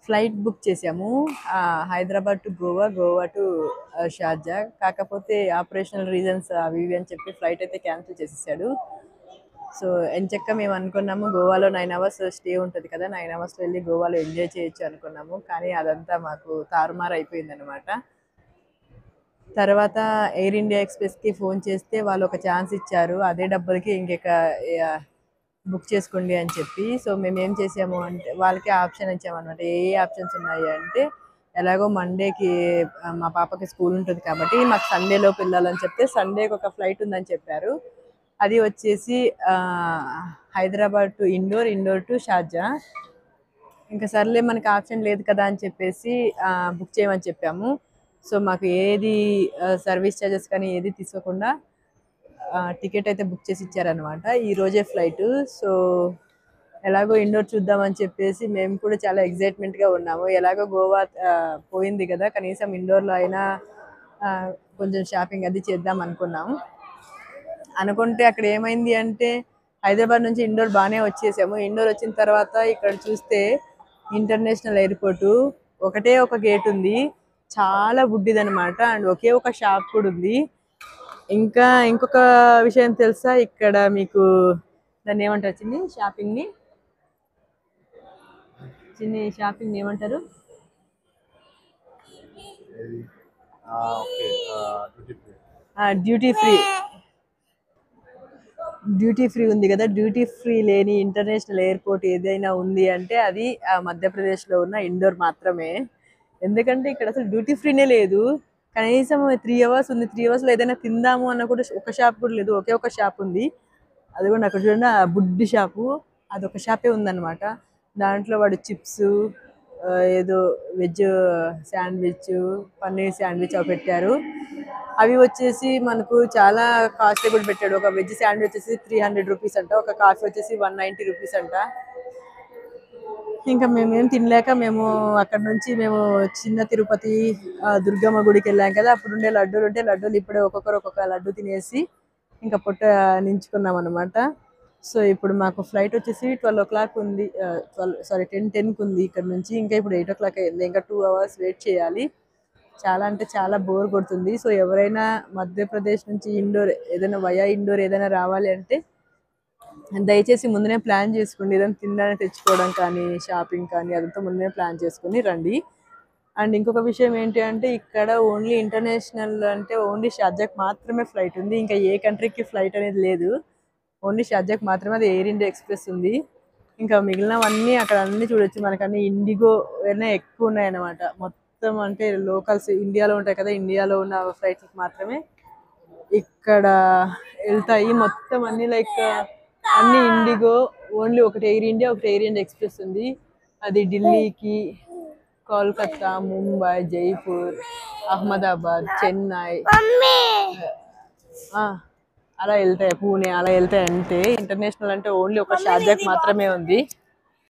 Flight book చేసాము. Hyderabad to Goa, Goa to Sharjah. కాకపోతే operational reasons అవి ఇవి అని చెప్పి ఫ్లైట్ అయితే క్యాన్సిల్ చేసేసాడు. సో ఎంచక్క మేము అనుకున్నాము గోవాలో 9 అవర్స్ స్టే ఉంటుంది కదా, 9 అవర్స్లో వెళ్ళి గోవాలో ఎంజాయ్ చేయొచ్చు అనుకున్నాము. కానీ అదంతా మాకు తారుమారు అయిపోయిందనమాట. తర్వాత ఎయిర్ ఇండియా ఎక్స్‌ప్రెస్‌కి ఫోన్ చేస్తే వాళ్ళు ఒక ఛాన్స్ ఇచ్చారు. అదే డబ్బులకి బుక్ చేసుకోండి అని చెప్పి. సో మేమేం చేసాము అంటే వాళ్ళకి ఆప్షన్ ఇచ్చామనమాట. ఏ ఆప్షన్స్ ఉన్నాయి అంటే, ఎలాగో మండేకి మా పాపకి స్కూల్ ఉంటుంది కాబట్టి మాకు సండేలోపు వెళ్ళాలని చెప్తే సండేకి ఒక ఫ్లైట్ ఉందని చెప్పారు. అది వచ్చేసి Hyderabad to Indore, Indore to Sharjah. ఇంకా సర్లే మనకి ఆప్షన్ లేదు కదా అని చెప్పేసి బుక్ చేయమని చెప్పాము. సో మాకు ఏది సర్వీస్ ఛార్జెస్ కానీ ఏది తీసుకోకుండా టికెట్ అయితే బుక్ చేసి ఇచ్చారనమాట. ఈరోజే ఫ్లైట్. సో ఎలాగో ఇండోర్ చూద్దామని చెప్పేసి మేము కూడా చాలా ఎగ్జైట్మెంట్గా ఉన్నాము. ఎలాగో గోవా పోయింది కదా, కనీసం ఇండోర్లో అయినా కొంచెం షాపింగ్ అది చేద్దాం అనుకున్నాం. అనుకుంటే అక్కడ ఏమైంది అంటే, హైదరాబాద్ నుంచి ఇండోర్ బాగానే వచ్చేసాము. ఇండోర్ వచ్చిన తర్వాత ఇక్కడ చూస్తే ఇంటర్నేషనల్ ఎయిర్పోర్టు ఒకటే ఒక గేట్ ఉంది, చాలా బుడ్డిదనమాట. అండ్ ఒకే ఒక షాప్ కూడా ఉంది. ఇంకా ఇంకొక విషయం తెలుసా, ఇక్కడ మీకు దాన్ని ఏమంటారు చిన్ని షాపింగ్ని ఏమంటారు? Duty free. డ్యూటీ ఫ్రీ ఉంది కదా, డ్యూటీ ఫ్రీ లేని ఇంటర్నేషనల్ ఎయిర్పోర్ట్ ఏదైనా ఉంది అంటే అది మధ్యప్రదేశ్లో ఉన్న ఇండోర్ మాత్రమే. ఎందుకంటే ఇక్కడ అసలు డ్యూటీ ఫ్రీనే లేదు. కనీసం 3 అవర్స్ ఉంది, 3 అవర్స్లో ఏదైనా తిందాము అన్న కూడా ఒక షాప్ కూడా లేదు. ఒకే ఒక షాప్ ఉంది, అది కూడా అక్కడ చూడండి ఆ బుడ్డి షాపు, అదొక షాపే ఉందన్నమాట. దాంట్లో వాడు చిప్స్, ఏదో వెజ్ శాండ్విచ్, పన్నీర్ శాండ్విచ్ అవి పెట్టారు. అవి వచ్చేసి మనకు చాలా కాస్ట్లీ కూడా పెట్టాడు. ఒక వెజ్ శాండ్విచ్ వచ్చేసి 300 రూపీస్ అంట, ఒక కాఫీ వచ్చేసి 190 రూపీస్ అంట. ఇంకా మేమేం తినలేక మేము అక్కడ నుంచి చిన్న తిరుపతి దుర్గమ్మ గుడికి వెళ్ళాం కదా, అప్పుడుండే లడ్డూలు ఉంటే లడ్డూలు ఇప్పుడే ఒక్కొక్కరు ఒక్కొక్క లడ్డు తినేసి ఇంకా పొట్ట నించుకున్నాం అనమాట. సో ఇప్పుడు మాకు ఫ్లైట్ వచ్చేసి 12 o'clock ఉంది, 10కి ఉంది ఇక్కడ నుంచి. ఇంకా ఇప్పుడు 8 o'clock అయింది. ఇంకా 2 hours వెయిట్ చేయాలి. చాలా అంటే చాలా బోర్ కొడుతుంది. సో ఎవరైనా మధ్యప్రదేశ్ నుంచి ఇండోర్ ఏదైనా వయా ఇండోర్ ఏదైనా రావాలి అంటే దయచేసి ముందునే ప్లాన్ చేసుకోండి. ఏదైనా తినడానికి తెచ్చుకోవడం కానీ షాపింగ్ కానీ అదంతా ముందునే ప్లాన్ చేసుకుని రండి. అండ్ ఇంకొక విషయం ఏంటి అంటే, ఇక్కడ ఓన్లీ ఇంటర్నేషనల్ అంటే ఓన్లీ షార్జాకి మాత్రమే ఫ్లైట్ ఉంది. ఇంకా ఏ కంట్రీకి ఫ్లైట్ అనేది లేదు, ఓన్లీ షార్జాకి మాత్రమే. అది ఎయిర్ ఇండియా ఎక్స్ప్రెస్ ఉంది. ఇంకా మిగిలినవన్నీ అక్కడ అన్నీ చూడొచ్చు. మనకన్నీ ఇండిగో అయినా ఎక్కువ ఉన్నాయన్నమాట. మొత్తం అంటే లోకల్స్ ఇండియాలో ఉంటాయి కదా, ఇండియాలో ఉన్న ఫ్లైట్స్కి మాత్రమే ఇక్కడ వెళ్తాయి. మొత్తం అన్నీ లైక్ అన్ని ఇండిగో. ఓన్లీ ఒకటి ఎయిర్ ఇండియా, ఒకటి ఎయిర్ ఇండియా ఎక్స్ప్రెస్ ఉంది. అది ఢిల్లీకి, కోల్కతా, ముంబై, జైపూర్, అహ్మదాబాద్, చెన్నై అలా వెళ్తాయి, పూణే అలా వెళ్తాయి. అంటే ఇంటర్నేషనల్ అంటే ఓన్లీ ఒక షార్జాకి మాత్రమే ఉంది.